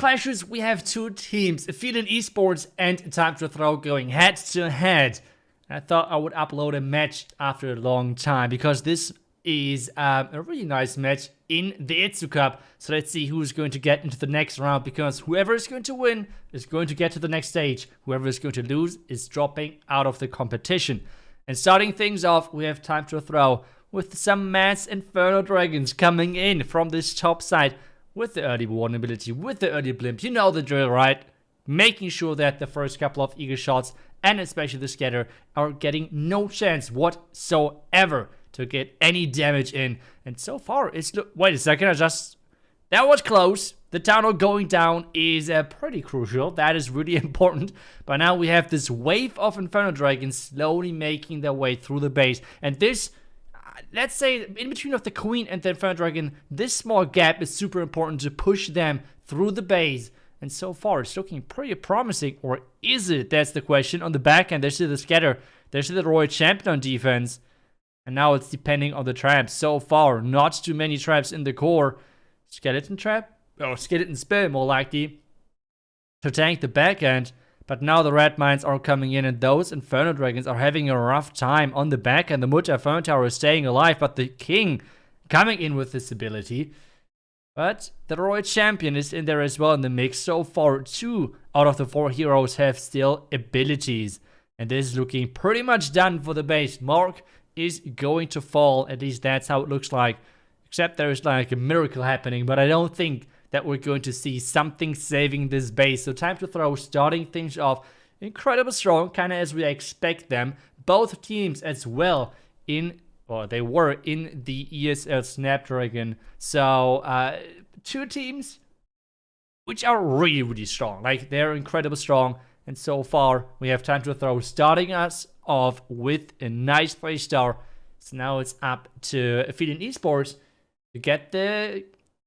clashes, we have two teams, Feeling Esports and Time to Throw, going head to head. I thought I would upload a match after a long time because this is a really nice match in the iTzu Cup. So let's see who's going to get into the next round, because whoever is going to win is going to get to the next stage. Whoever is going to lose is dropping out of the competition. And starting things off, we have Time to Throw with some mass Infernodrachens coming in from this top side with the early warning ability, with the early blimp. You know the drill, right? Making sure that the first couple of eagle shots, and especially the scatter, are getting no chance whatsoever to get any damage in. And so far, it's... Wait a second, that was close. The town hall going down is pretty crucial. That is really important. But now we have this wave of Infernodrachens slowly making their way through the base. And this... let's say, in between of the Queen and the Infernodrachen, this small gap is super important to push them through the base. And so far, it's looking pretty promising. Or is it? That's the question. On the back end, there's the scatter. There's the Royal Champion on defense. And now it's depending on the traps. So far, not too many traps in the core. Skeleton trap? Or skeleton spell, more likely, to tank the back end. But now the red mines are coming in, and those Infernodrachens are having a rough time on the back end. The Mutter Inferno Tower is staying alive, but the King coming in with this ability. But the Royal Champion is in there as well in the mix. So far, 2 out of the 4 heroes have still abilities. And this is looking pretty much done for the base. Mark is going to fall, at least that's how it looks like. Except there's like a miracle happening, but I don't think that we're going to see something saving this base. So Time to Throw starting things off incredibly strong, kind of as we expect them. Both teams as well they were in the ESL Snapdragon. So 2 teams which are really, really strong. Like, they're incredibly strong. And so far, we have Time to Throw starting us off with a nice 3-star. So now it's up to Feeling Esports to get the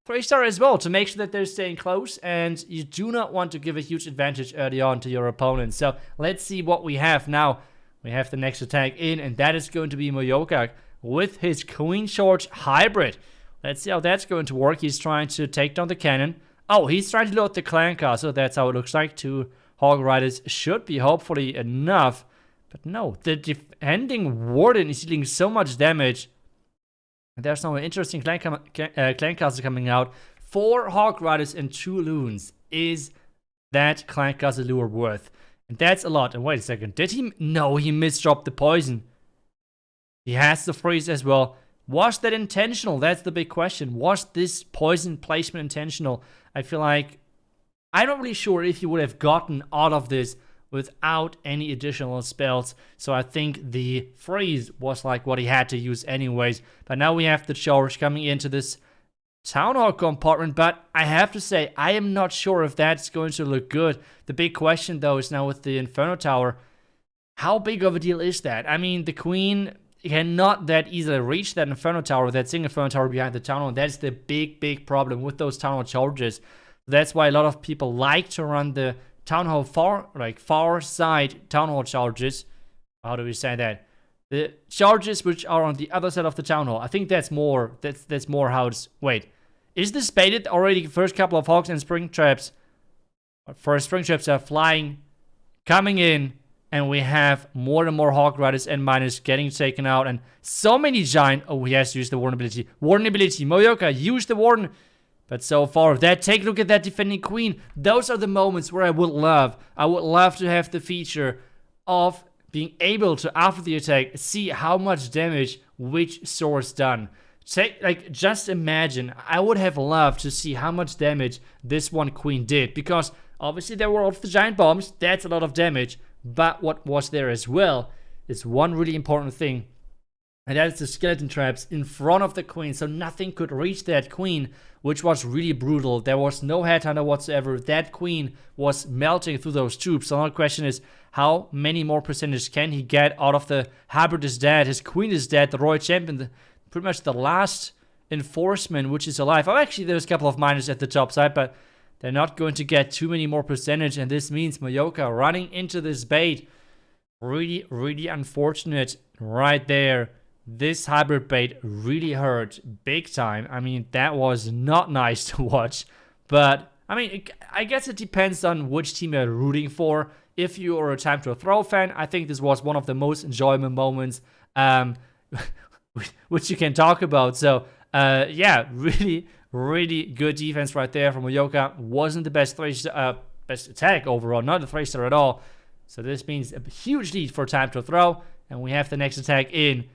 3-star as well, to make sure that they're staying close, and you do not want to give a huge advantage early on to your opponent. So let's see what we have now. We have the next attack in, and that is going to be Moyoka with his Queen Charge Hybrid. Let's see how that's going to work. He's trying to take down the cannon. Oh, he's trying to load the clan car, so that's how it looks like. 2 Hog Riders should be hopefully enough. But no, the defending Warden is dealing so much damage. There's now an interesting clan castle coming out. 4 Hog Riders and 2 Loons. Is that clan castle lure worth? And that's a lot. And wait a second. Did he? No, he misdropped the poison. He has the freeze as well. Was that intentional? That's the big question. Was this poison placement intentional? I feel like... I'm not really sure if he would have gotten out of this without any additional spells. So I think the freeze was like what he had to use anyways. But now we have the charge coming into this Town Hall compartment. But I have to say, I am not sure if that's going to look good. The big question though is now with the Inferno Tower. How big of a deal is that? I mean, the Queen cannot that easily reach that Inferno Tower, that single Inferno Tower behind the Town Hall. That's the big problem with those Town Hall charges. That's why a lot of people like to run the Town Hall far side Town Hall charges. How do we say that? The charges which are on the other side of the Town Hall. I think that's more how it's... Wait. Is this baited already? First couple of Hogs and Spring Traps. First Spring Traps are flying, coming in, and we have more and more Hog Riders and Miners getting taken out, and so many giant... Oh, he has to use the Warden ability. Warden ability. Moyoka, use the Warden. But so far, take a look at that defending Queen. Those are the moments where I would love to have the feature of being able to, after the attack, see how much damage which sword's done. Just imagine, I would have loved to see how much damage this one Queen did. Because obviously there were all of the giant bombs, that's a lot of damage. But what was there as well is one really important thing. And that is the skeleton traps in front of the Queen, so nothing could reach that Queen, which was really brutal. There was no headhunter whatsoever. That Queen was melting through those tubes. So now the question is, how many more percentage can he get out of the Hybrid is dead, his Queen is dead, the Royal Champion, pretty much the last enforcement which is alive. Oh, actually, there's a couple of miners at the top side, but they're not going to get too many more percentage, and this means Moyoka running into this bait. Really, really unfortunate right there. This hybrid bait really hurt big time. I mean, that was not nice to watch, but I mean, I guess it depends on which team you're rooting for. If you are a Time to Throw fan, I think this was one of the most enjoyable moments which you can talk about. So, yeah, really, really good defense right there from Uyoka. Wasn't the best best attack overall, not a 3-star at all. So this means a huge lead for Time to Throw. And we have the next attack in.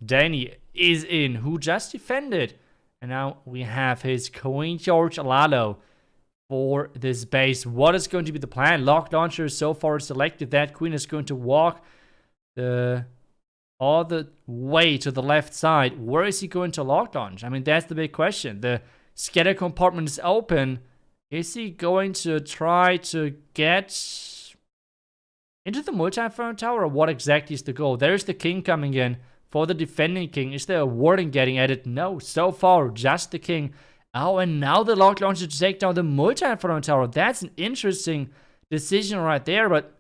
Danny is in, who just defended. And now we have his Queen George Lalo for this base. What is going to be the plan? Lock launcher so far selected. That queen is going to walk all the way to the left side. Where is he going to lock launch? I mean, that's the big question. The scatter compartment is open. Is he going to try to get into the multi-inferno tower, or what exactly is the goal? There's the king coming in for the defending king. Is there a warden getting added? No, so far just the king. Oh, and now the lock launcher to take down the multi-inferno tower. That's an interesting decision right there, but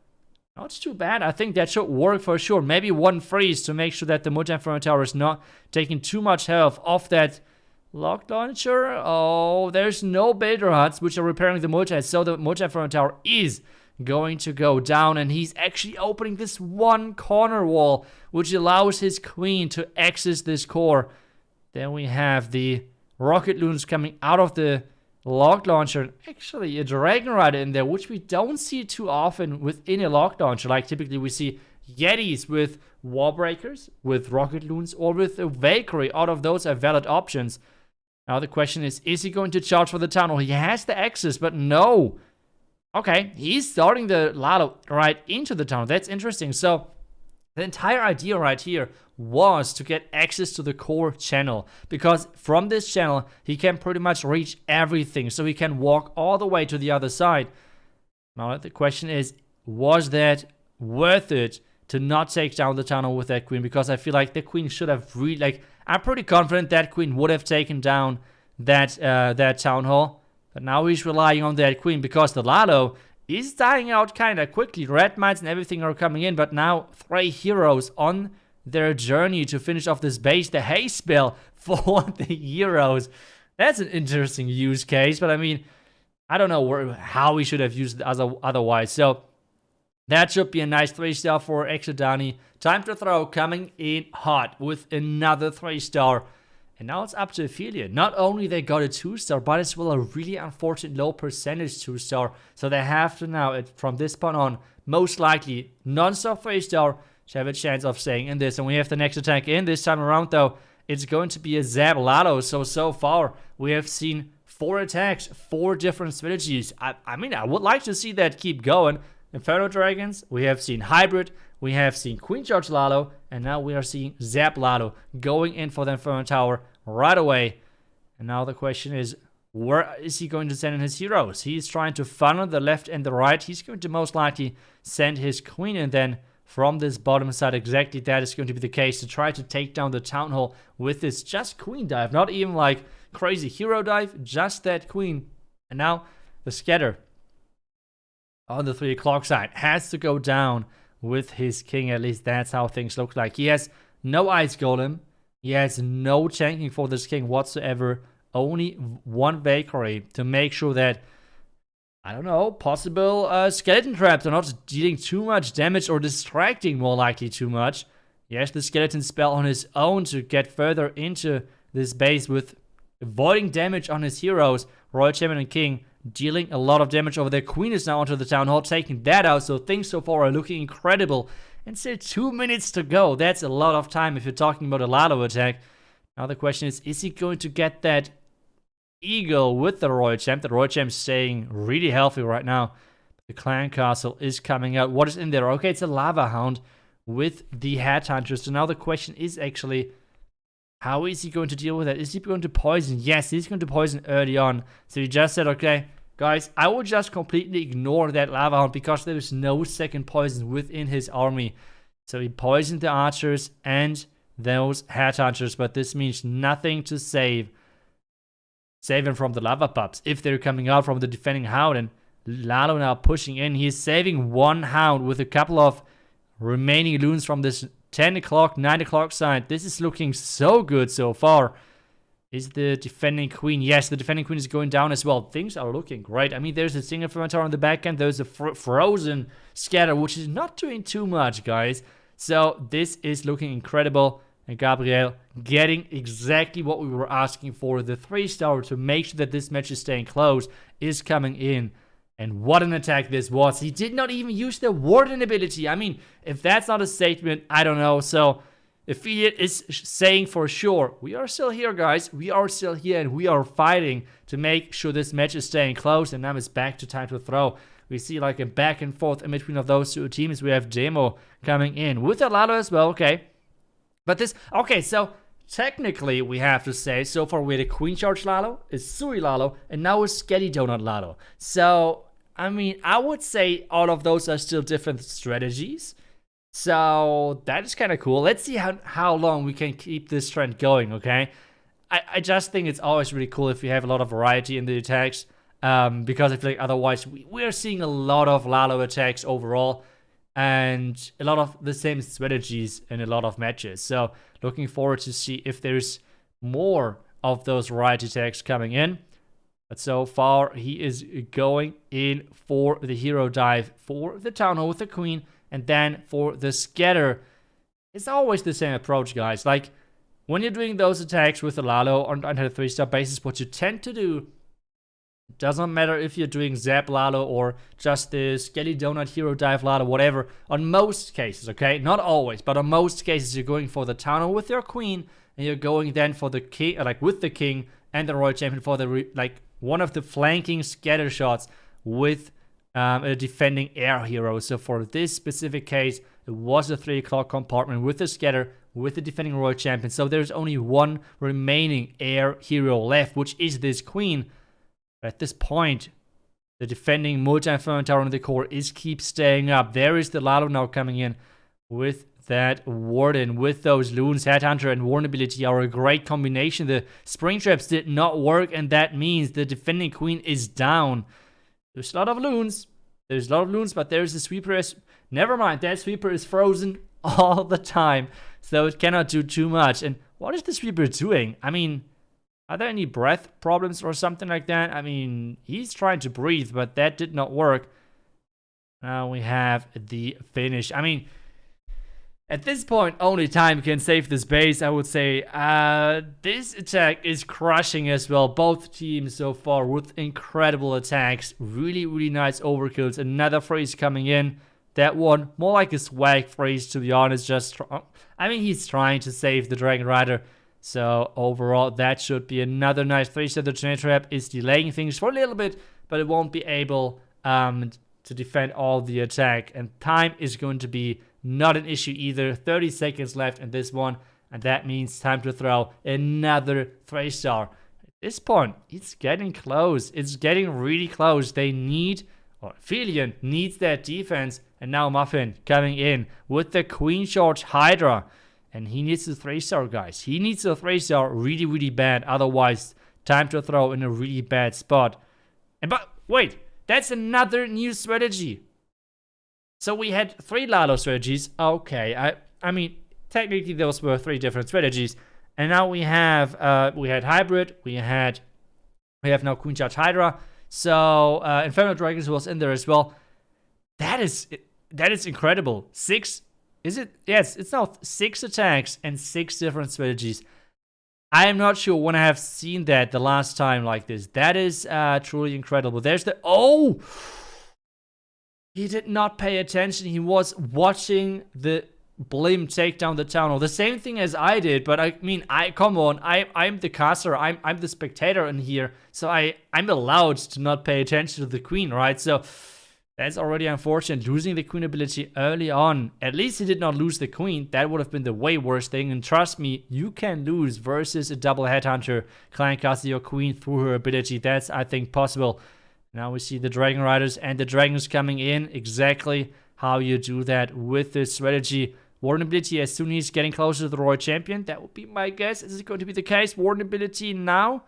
not too bad. I think that should work for sure. Maybe one freeze to make sure that the multi-inferno tower is not taking too much health off that lock launcher. Oh, there's no builder huts which are repairing the multi, so the multi-inferno tower is going to go down, and he's actually opening this one corner wall which allows his queen to access this core. Then we have the Rocketloons coming out of the lock launcher. Actually, a Drachenreiter in there, which we don't see too often within a lock launcher. Like typically we see Yetis with Warbreakers, with Rocketloons, or with a Valkyrie. All of those are valid options. Now the question is he going to charge for the tunnel? He has the access, but no. Okay, he's starting the Lalo right into the tunnel. That's interesting. So the entire idea right here was to get access to the core channel, because from this channel he can pretty much reach everything, so he can walk all the way to the other side. Now the question is, was that worth it to not take down the tunnel with that queen? Because I feel like the queen should have really, like, I'm pretty confident that queen would have taken down that town hall. But now he's relying on that queen because the Lalo is dying out kind of quickly. Red mines and everything are coming in, but now 3 heroes on their journey to finish off this base. The haste spell for the heroes. That's an interesting use case, but I mean, I don't know how we should have used it otherwise. So that should be a nice 3-star for Exodani. Time to Throw coming in hot with another 3-star. And now it's up to Ophelia. Not only they got a 2-star, but as well a really unfortunate low percentage 2-star. So they have to now, from this point on, most likely non-stop 3-star to have a chance of staying in this. And we have the next attack in. This time around though, it's going to be a Zap Lalo. So far we have seen 4 attacks, 4 different strategies. I mean, I would like to see that keep going. Inferno Dragons, we have seen Hybrid, we have seen Queen George Lalo, and now we are seeing Zap Lalo going in for the Inferno Tower right away. And now the question is, where is he going to send in his heroes? He's trying to funnel the left and the right. He's going to most likely send his queen, and then from this bottom side, exactly that is going to be the case, to try to take down the town hall with this just queen dive. Not even like crazy hero dive, just that queen. And now the scatter on the 3 o'clock side has to go down with his king. At least that's how things look like. He has no ice golem. He has no tanking for this king whatsoever. Only 1 Valkyrie to make sure that, I don't know, possible skeleton traps are not dealing too much damage or distracting more likely too much. He has the skeleton spell on his own to get further into this base with avoiding damage on his heroes. Royal Champion and King dealing a lot of damage over there. Queen is now onto the town hall, taking that out. So things so far are looking incredible. And still 2 minutes to go. That's a lot of time if you're talking about a Lalo attack. Now the question is he going to get that eagle with the Royal Champ? The Royal Champ staying really healthy right now. The Clan Castle is coming out. What is in there? Okay, it's a Lava Hound with the Headhunter. So now the question is actually, how is he going to deal with that? Is he going to poison? Yes, he's going to poison early on. So he just said, okay, guys, I will just completely ignore that Lava Hound because there is no second poison within his army. So he poisoned the archers and those Headhunters, but this means nothing to save him from the Lava Pups if they're coming out from the defending Hound. And Lalo now pushing in. He's saving 1 Hound with a couple of remaining loons from this 10 o'clock, 9 o'clock side. This is looking so good so far. Is the defending queen? Yes, the defending queen is going down as well. Things are looking great. I mean, there's a single Infernodrachen on the back end. There's a frozen scatter, which is not doing too much, guys. So this is looking incredible. And Gabriel getting exactly what we were asking for. The 3-star to make sure that this match is staying close is coming in. And what an attack this was. He did not even use the Warden ability. I mean, if that's not a statement, I don't know. So Affiliate is saying for sure, we are still here, guys. We are still here, and we are fighting to make sure this match is staying close. And now it's back to time to throw. We see like a back and forth in between of those two teams. We have Demo coming in with a Lalo as well. Okay. But this, okay, so technically we have to say, so far we had a Queen Charge Lalo, a Sui Lalo, and now a Skelli Dounat Lalo. So, I mean, I would say all of those are still different strategies. So that is kind of cool. Let's see how long we can keep this trend going, okay? I just think it's always really cool if you have a lot of variety in the attacks. Because I feel like otherwise we're seeing a lot of Lalo attacks overall. And a lot of the same strategies in a lot of matches. So looking forward to see if there's more of those variety attacks coming in. But so far he is going in for the hero dive, for the town hall with the queen, and then for the scatter. It's always the same approach, guys. Like when you're doing those attacks with the Lalo on a 3-star basis, what you tend to do, doesn't matter if you're doing Zap Lalo or just the Skelli Dounat Hero Dive Lalo, whatever. On most cases, okay? Not always, but on most cases, you're going for the town hall with your queen, and you're going then for the king, like with the king and the royal champion for the one of the flanking scatter shots with a defending air hero. So for this specific case, it was a 3 o'clock compartment with the scatter with the defending royal champion. So there's only one remaining air hero left, which is this queen. At this point, the defending multi-Inferno tower in the core keeps staying up. There is the Lalo now coming in with that Warden, with those loons. Headhunter and Warden ability are a great combination. The spring traps did not work, and that means the defending queen is down. There's a lot of loons. But there's the sweeper. Never mind, that sweeper is frozen all the time, so it cannot do too much. And what is the sweeper doing? I mean, are there any breath problems or something like that? I mean, he's trying to breathe, but that did not work. Now we have the finish. I mean, at this point, only time can save this base, I would say. This attack is crushing as well. Both teams so far with incredible attacks. Really, really nice overkills. Another freeze coming in. That one, more like a swag freeze, to be honest. I mean, he's trying to save the Drachenreiter. So overall, that should be another nice 3-star. The Drachenreiter trap is delaying things for a little bit, but it won't be able to defend all the attack. And time is going to be not an issue either. 30 seconds left in this one, and that means time to throw another 3-star. At this point, it's getting close. It's getting really close. They need, or Filion needs that defense, and now Muffin coming in with the Queen Charge Hydra. And he needs a 3-star, guys. He needs a 3-star really, really bad. Otherwise, time to throw in a really bad spot. But wait, that's another new strategy. So we had 3 Lalo strategies. Okay, I mean, technically those were 3 different strategies. And now we have Hybrid. We have now Queen Charge Hydra. So Infernodrachen was in there as well. That is incredible. 6. Is it? Yes, it's now 6 attacks and 6 different strategies. I am not sure when I have seen that the last time like this. That is truly incredible. There's the... Oh! He did not pay attention. He was watching the Blim take down the town hall. The same thing as I did, but I mean, come on. I'm the caster. I'm the spectator in here. So I'm allowed to not pay attention to the queen, right? So... that's already unfortunate, losing the queen ability early on. At least he did not lose the queen. That would have been the way worst thing. And trust me, you can lose versus a double headhunter. Client casting your queen through her ability. That's, I think, possible. Now we see the Drachenreiters and the dragons coming in. Exactly how you do that with this strategy. Warden ability as soon as he's getting closer to the royal champion. That would be my guess. Is it going to be the case? Warden ability now.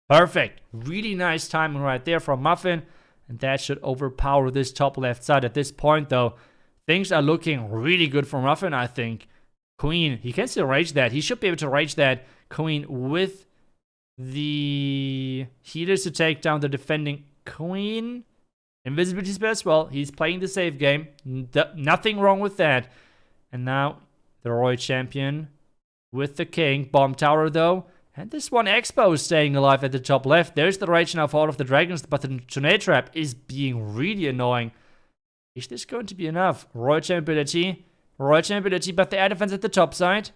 Perfect. Really nice timing right there from Muffin. And that should overpower this top left side. At this point, though, things are looking really good for Muffin, I think. Queen, he can still rage that. He should be able to rage that queen with the healers to take down the defending queen. Invisibility spell as well. He's playing the safe game. Nothing wrong with that. And now the Royal Champion with the king. Bomb tower though. And this one Expo is staying alive at the top left. There's the Rage now for all of the dragons, but the tornado trap is being really annoying. Is this going to be enough? Royal Champion ability. Royal Champion ability, but the air defense at the top side.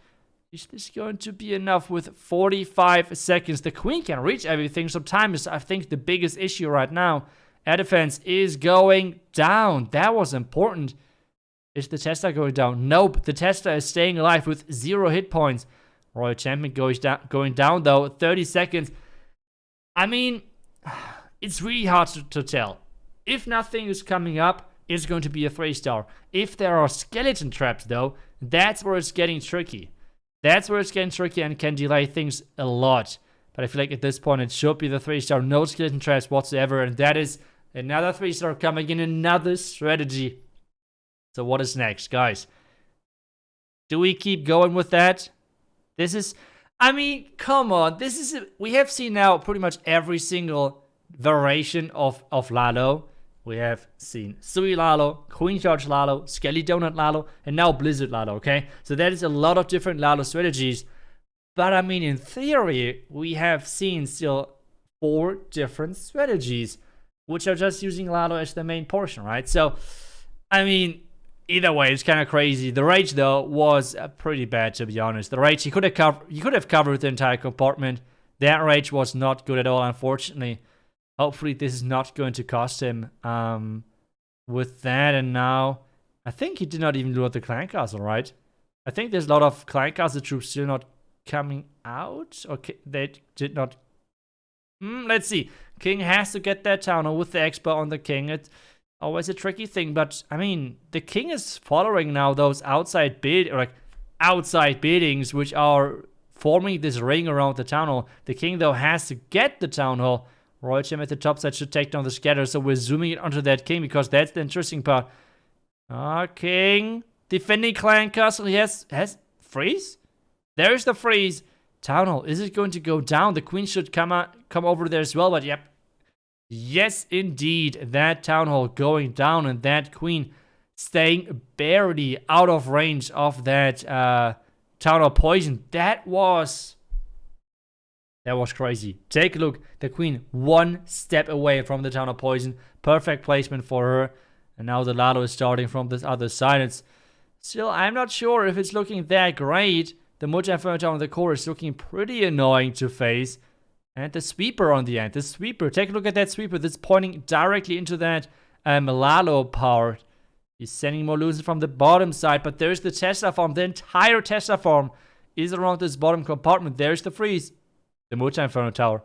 Is this going to be enough with 45 seconds? The queen can reach everything, so time is, I think, the biggest issue right now. Air defense is going down. That was important. Is the Tesla going down? Nope. The Tesla is staying alive with 0 hit points. Royal Champion going down though. 30 seconds. I mean, it's really hard to tell. If nothing is coming up, it's going to be a 3-star. If there are skeleton traps though, that's where it's getting tricky. That's where it's getting tricky and can delay things a lot. But I feel like at this point it should be the 3-star. No skeleton traps whatsoever. And that is another 3-star coming in, another strategy. So what is next, guys? Do we keep going with that? This is, I mean, come on. This is, we have seen now pretty much every single variation of Lalo. We have seen Sui Lalo, Queen Charge Lalo, Skelli Dounat Lalo, and now Blizzard Lalo, okay? So that is a lot of different Lalo strategies. But I mean, in theory, we have seen still 4 different strategies, which are just using Lalo as the main portion, right? So, I mean, either way, it's kind of crazy. The Rage, though, was pretty bad, to be honest. The Rage, he could have covered the entire compartment. That Rage was not good at all, unfortunately. Hopefully, this is not going to cost him with that. And now, I think he did not even load the Clan Castle, right? I think there's a lot of Clan Castle troops still not coming out. Okay, they did not. Let's see. King has to get that town hall with the Expo on the king. It's always a tricky thing, but I mean, the king is following now those outside buildings, which are forming this ring around the town hall. The king though has to get the town hall. Royal Champion at the top side should take down the scatter, so we're zooming it onto that king because that's the interesting part. King defending Clan Castle. He has freeze. There's the freeze. Town hall. Is it going to go down? The queen should come over there as well, but yep. Yes, indeed. That town hall going down and that queen staying barely out of range of that town hall poison. That was crazy. Take a look. The queen 1 step away from the town hall poison. Perfect placement for her. And now the Lalo is starting from this other side. It's still, I'm not sure if it's looking that great. The Infernodrachen on the core is looking pretty annoying to face. And the sweeper on the end. The sweeper. Take a look at that sweeper. That's pointing directly into that Lalo part. He's sending more loons from the bottom side. But there's the Tesla farm. The entire Tesla farm is around this bottom compartment. There's the freeze. The Inferno Tower.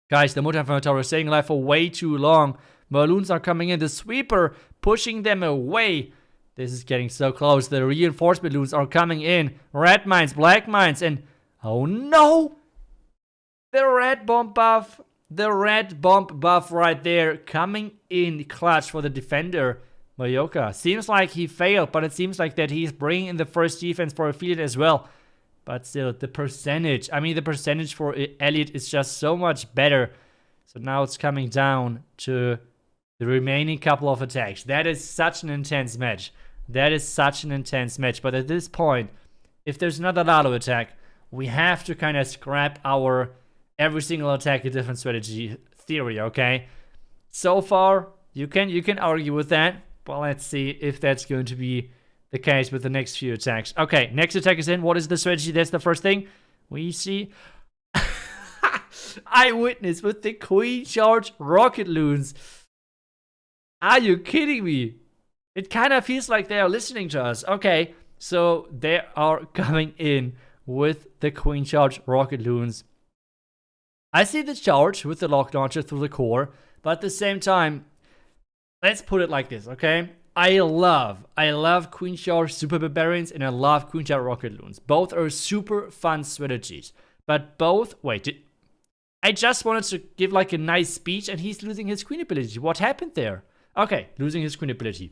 Guys, the Inferno Tower is staying alive for way too long. Balloons are coming in. The sweeper pushing them away. This is getting so close. The reinforcement balloons are coming in. Red mines, black mines, and oh no! The red bomb buff. The red bomb buff right there coming in clutch for the defender. Mayoka. Seems like he failed, but it seems like that he's bringing in the first defense for affiliate as well. But still, the percentage. I mean, the percentage for Elliot is just so much better. So now it's coming down to the remaining couple of attacks. That is such an intense match. That is such an intense match. But at this point, if there's another Lalo attack, we have to kind of scrap our every single attack a different strategy theory, okay? So far, you can argue with that. But let's see if that's going to be the case with the next few attacks. Okay, next attack is in. What is the strategy? That's the first thing. We see Eyewitness with the Queen Charge Rocketloons. Are you kidding me? It kind of feels like they are listening to us. Okay, so they are coming in with the Queen Charge Rocketloons. I see the charge with the lock launcher through the core, but at the same time, let's put it like this, okay? I love Queen Charge Super Barbarians and I love Queen Charge Rocketloons. Both are super fun strategies. But both, I just wanted to give like a nice speech and he's losing his queen ability. What happened there? Okay, losing his queen ability.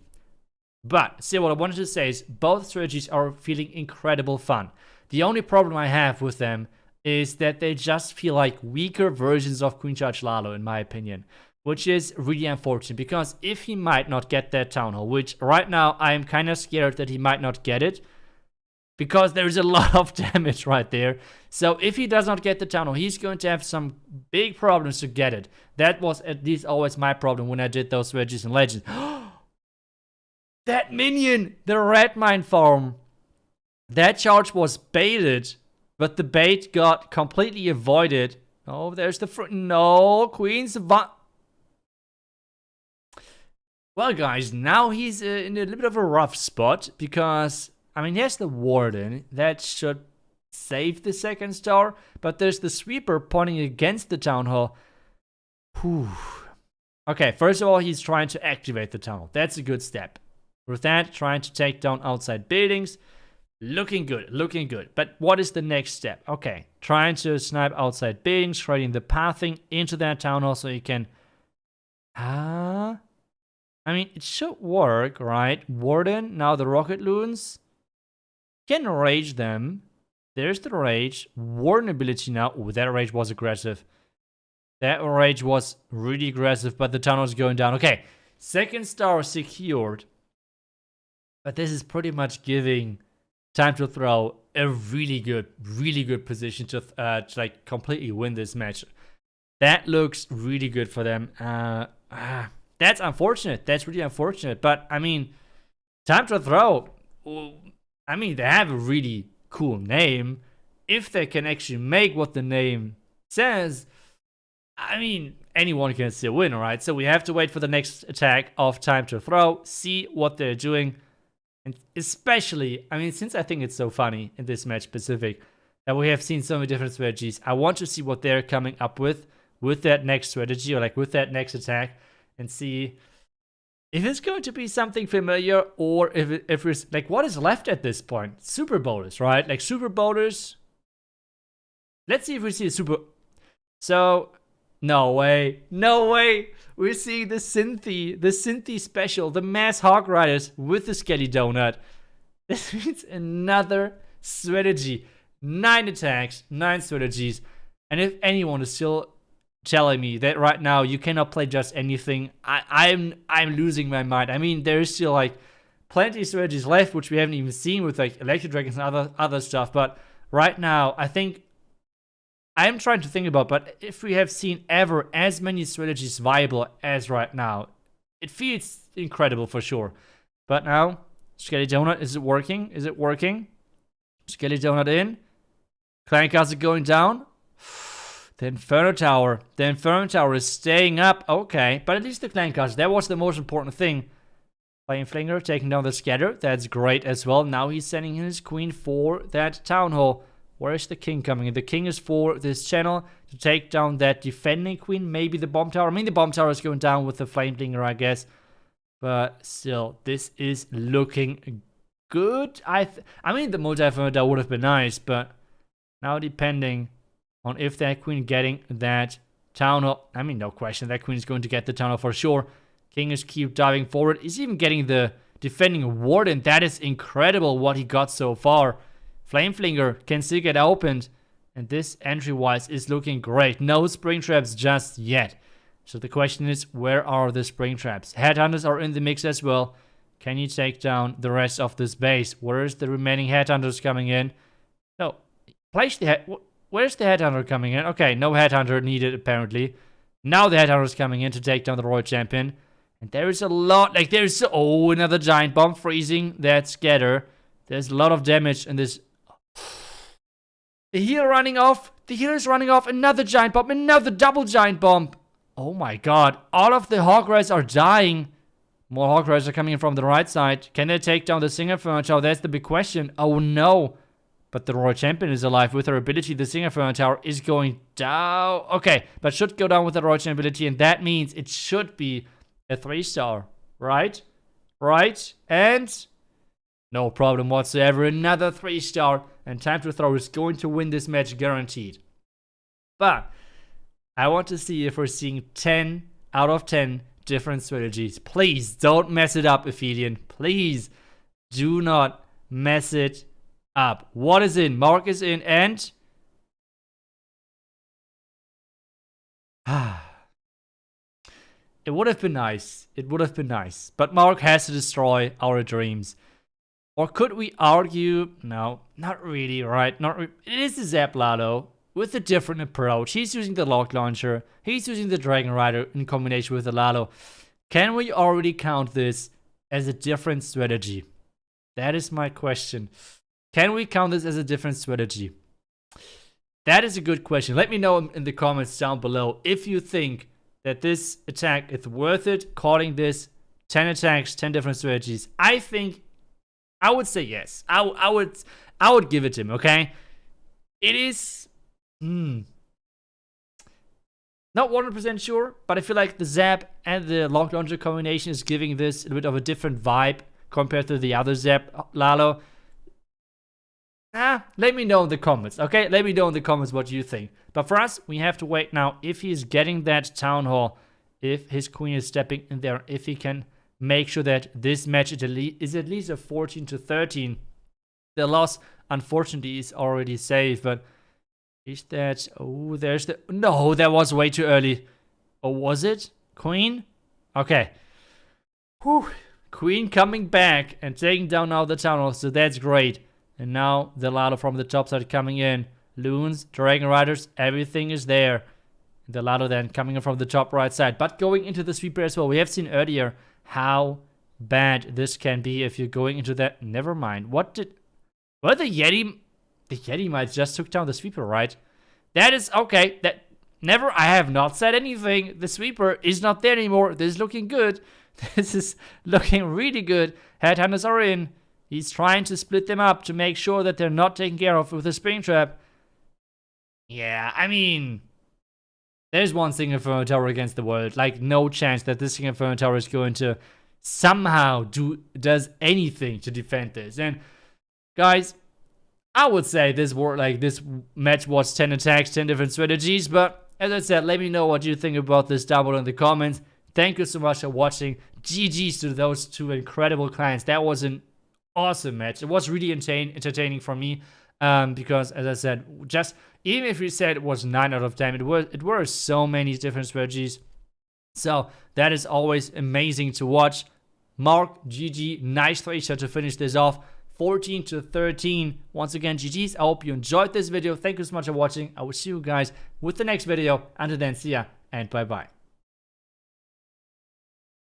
But, see, what I wanted to say is both strategies are feeling incredible fun. The only problem I have with them is that they just feel like weaker versions of Queen Charge Lalo, in my opinion. Which is really unfortunate, because if he might not get that Town Hall, which right now I am kind of scared that he might not get it, because there's a lot of damage right there. So if he does not get the Town Hall, he's going to have some big problems to get it. That was at least always my problem when I did those strategies in Legends. That minion, the red mine farm, that charge was baited, but the bait got completely avoided. Oh, there's the no, Queen's well, guys, now he's in a little bit of a rough spot, because, I mean, there's the Warden. That should save the second star, but there's the Sweeper pointing against the Town Hall. Whew. Okay, first of all, he's trying to activate the Town Hall. That's a good step. With that, trying to take down outside buildings. Looking good, looking good. But what is the next step? Okay, trying to snipe outside buildings, creating the pathing into that Town Hall so you can... I mean, it should work, right? Warden, now the Rocketloons. Can rage them. There's the rage. Warden ability now. Ooh, that rage was aggressive. That rage was really aggressive, but the tunnel is going down. Okay, second star secured. But this is pretty much giving Time to Throw a really good position to like completely win this match. That looks really good for them. That's unfortunate. That's really unfortunate. But, I mean, Time to Throw, I mean, they have a really cool name. If they can actually make what the name says, I mean, anyone can still win, right? So we have to wait for the next attack of Time to Throw, see what they're doing. And especially, I mean, since I think it's so funny in this match specific, that we have seen so many different strategies, I want to see what they're coming up with that next strategy, or like with that next attack. And see if it's going to be something familiar, or if it's like, what is left at this point? Super bowlers, right? Like super bowlers. Let's see if we see a super. So, no way. We're seeing the Synthy special, the mass Hog Riders with the Skelli Dounat. This means another strategy. 9 attacks, 9 strategies. And if anyone is still telling me that right now you cannot play just anything, I'm losing my mind. I mean, there is still like plenty of strategies left which we haven't even seen with like Electro Dragons and other stuff, but right now I think I'm trying to think about, but if we have seen ever as many strategies viable as right now, it feels incredible for sure. But now, Skelli Dounat, is it working? Skelli Dounat in. Clan Castle going down. The Inferno Tower is staying up. Okay, but at least the Clan Castle, that was the most important thing. Flame Flinger taking down the Scatter. That's great as well. Now he's sending his Queen for that Town Hall. Where is the King coming in? The King is for this channel to take down that defending Queen. Maybe the Bomb Tower. I mean, the Bomb Tower is going down with the Flame Flinger, I guess. But still, this is looking good. I mean, the multi-Inferno would have been nice, but now depending on if that Queen getting that Town Hall. I mean, no question, that Queen is going to get the Town Hall for sure. King is keep diving forward. He's even getting the defending Warden. That is incredible what he got so far. Flame Flinger can still get opened. And this entry-wise is looking great. No Spring Traps just yet. So the question is, where are the Spring Traps? Headhunters are in the mix as well. Can you take down the rest of this base? Where is the remaining Headhunters coming in? No. Place the head... Where's the Headhunter coming in? Okay, no Headhunter needed apparently. Now the Headhunter is coming in to take down the Royal Champion. And there is a lot... Like, there's... Oh, another Giant Bomb freezing that Scatter. There's a lot of damage in this... The healer running off. The healer is running off. Another Giant Bomb. Another double Giant Bomb. Oh my god. All of the Hog Riders are dying. More Hog Riders are coming in from the right side. Can they take down the Singer Furniture? That's the big question. Oh no. But the Royal Champion is alive. With her ability, the Singer Furniture Tower is going down. Okay, but should go down with the Royal Champion ability. And that means it should be a 3-star. Right? Right? And... no problem whatsoever. Another 3-star. And Time to Throw is going to win this match guaranteed. But I want to see if we're seeing 10 out of 10 different strategies. Please don't mess it up, Ophidian. Please do not mess it up. What is in? Mark is in and It would have been nice. It would have been nice. But Mark has to destroy our dreams. Or could we argue? No, not really, right? It is the Zap Lalo with a different approach. He's using the Lock Launcher. He's using the Drachenreiter in combination with the Lalo. Can we already count this as a different strategy? That is my question. Can we count this as a different strategy? That is a good question. Let me know in the comments down below if you think that this attack is worth it, calling this 10 attacks, 10 different strategies. I would say yes. I would give it to him, okay? It is not 100% sure, but I feel like the Zap and the Lock Launcher combination is giving this a bit of a different vibe compared to the other Zap Lalo. Let me know in the comments, okay? Let me know in the comments what you think. But for us, we have to wait now if he's getting that Town Hall, if his queen is stepping in there, if he can make sure that this match is at least a 14-13. The loss, unfortunately, is already safe, but is that... Oh, there's the... No, that was way too early. Or was it? Queen? Okay. Whew. Queen coming back and taking down now the Town Hall, so that's great. And now the Lalo from the top side coming in. Loons, Drachenreiters, everything is there. The Lalo then coming in from the top right side. But going into the sweeper as well. We have seen earlier how bad this can be if you're going into that. Never mind. What the Yeti? The Yeti might just took down the sweeper, right? That is okay. I have not said anything. The sweeper is not there anymore. This is looking good. This is looking really good. Headhunters are in. He's trying to split them up to make sure that they're not taken care of with the spring trap. Yeah, I mean, there's one single Inferno Tower against the world. Like, no chance that this single Inferno Tower is going to somehow does anything to defend this. And guys, I would say this match was 10 attacks, 10 different strategies. But as I said, let me know what you think about this down below in the comments. Thank you so much for watching. GG's to those two incredible clients. That was an awesome match. It was really entertaining for me because, as I said, just even if we said it was 9 out of 10, it were so many different strategies. So that is always amazing to watch. Mark, GG, nice 3-shot to finish this off. 14-13. Once again, GG's. I hope you enjoyed this video. Thank you so much for watching. I will see you guys with the next video. Until then, see ya and bye bye.